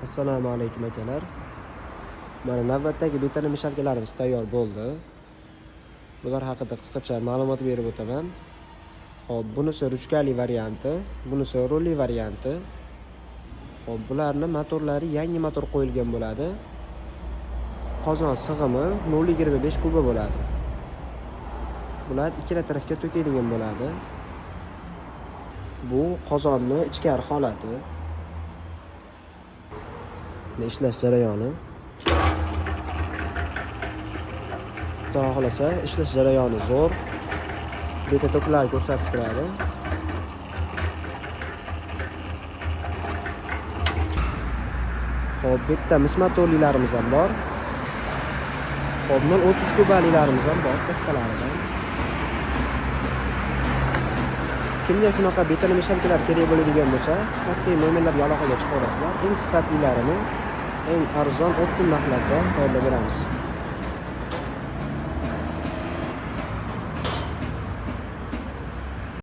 Assalomu alaykum akalar. Mana navbatdagi betona mishalkalarimiz tayyor bo'ldi. Bular haqida qisqacha ma'lumot berib o'taman. Xo'p, bunisi ruchkali varianti, bunisi rolli varianti. Xo'p, bularni motorlari yangi motor qo'yilgan bo'ladi. Qozon sig'imi 0,25 kuba bo'ladi. Bular ikkala tarafga to'kadigan bo'ladi. Bu qozonni ichkari holati. Ishlash jarayoni. Xudo xolasa ishlash jarayoni zo'r. Beta toklar ko'rsatib turadi. Xo'p, bitta mis motorlilarimiz ham bor. Xo'p, 30 kubalilarimiz ham bor, kattalaridan. Kimga shunaqa betona mishalkalar kerak bo'ladigan bo'lsa, pastdagi nomerlarga aloqaga chiqa olasizlar. Eng sifatlilarini eng arzon optim narxlarda tayyorlab beramiz.